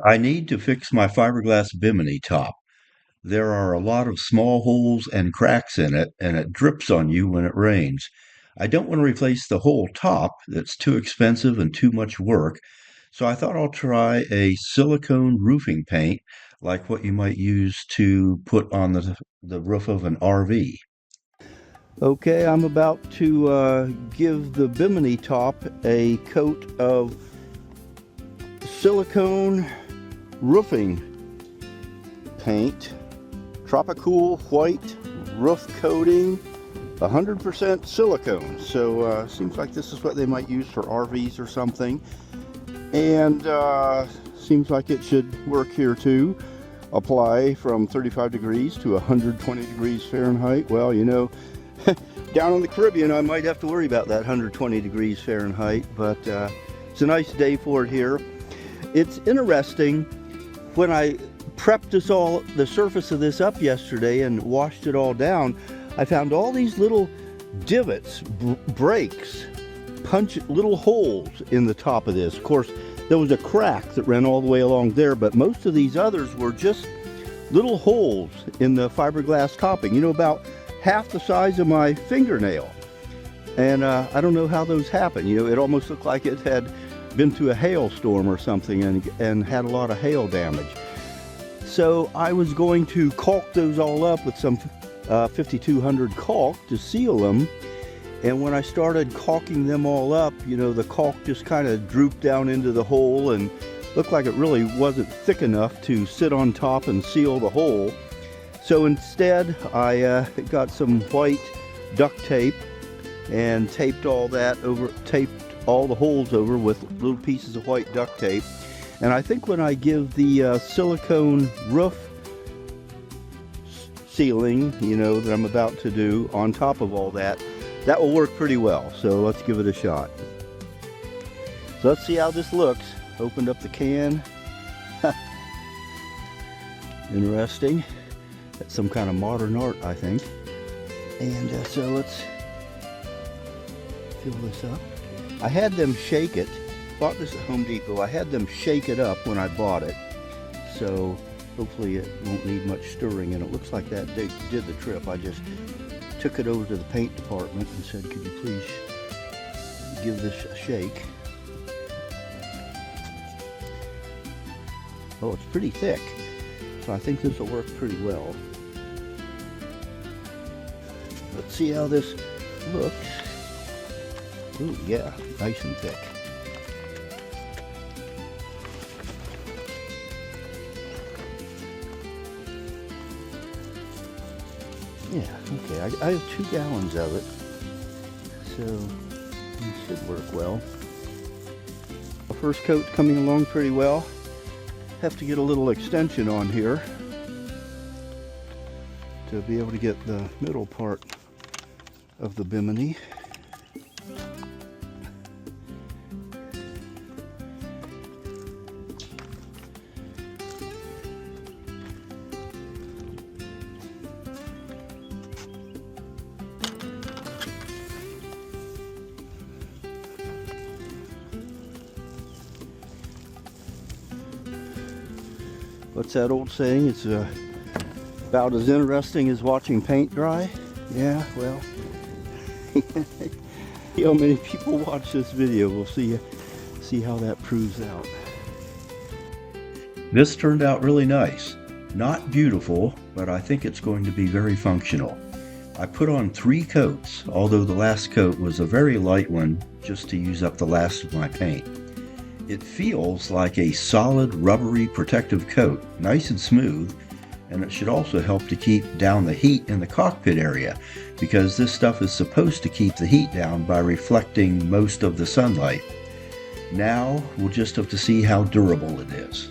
I need to fix my fiberglass Bimini top. There are a lot of small holes and cracks in it, and it drips on you when it rains. I don't want to replace the whole top, that's too expensive and too much work, so I thought I'll try a silicone roofing paint like what you might use to put on the roof of an RV. Okay, I'm about to give the Bimini top a coat of silicone roofing paint, Tropicool white roof coating, 100% silicone. So seems like this is what they might use for RVs or something, and seems like it should work here too. Apply from 35 degrees to 120 degrees Fahrenheit. Well, you know, down in the Caribbean I might have to worry about that 120 degrees Fahrenheit, but it's a nice day for it here. It's interesting, when I prepped the surface of this up yesterday and washed it all down, I found all these little divots, breaks, little holes in the top of this. Of course, there was a crack that ran all the way along there, but most of these others were just little holes in the fiberglass topping, you know, about half the size of my fingernail. And I don't know how those happen. You know, it almost looked like it had been through a hailstorm or something and had a lot of hail damage. So I was going to caulk those all up with some 5200 caulk to seal them. And when I started caulking them all up, you know, the caulk just kind of drooped down into the hole and looked like it really wasn't thick enough to sit on top and seal the hole. So instead, I got some white duct tape and taped all the holes over with little pieces of white duct tape. And I think when I give the silicone roof sealing, you know, that I'm about to do on top of all that, that will work pretty well. So let's give it a shot. So let's see how this looks. Opened up the can. Interesting. That's some kind of modern art, I think. And so let's fill this up. I had them shake it. Bought this at Home Depot. I had them shake it up when I bought it, so hopefully it won't need much stirring, and it looks like that did the trip. I just took it over to the paint department and said, could you please give this a shake? Oh, it's pretty thick, so I think this will work pretty well. Let's see how this looks. Ooh, yeah, nice and thick. Yeah, okay, I have 2 gallons of it, so it should work well. The first coat coming along pretty well. Have to get a little extension on here to be able to get the middle part of the Bimini. What's that old saying? It's about as interesting as watching paint dry. Yeah, well, you know, many people watch this video. We'll see how that proves out. This turned out really nice. Not beautiful, but I think it's going to be very functional. I put on 3 coats, although the last coat was a very light one, just to use up the last of my paint. It feels like a solid, rubbery, protective coat, nice and smooth, and it should also help to keep down the heat in the cockpit area, because this stuff is supposed to keep the heat down by reflecting most of the sunlight. Now, we'll just have to see how durable it is.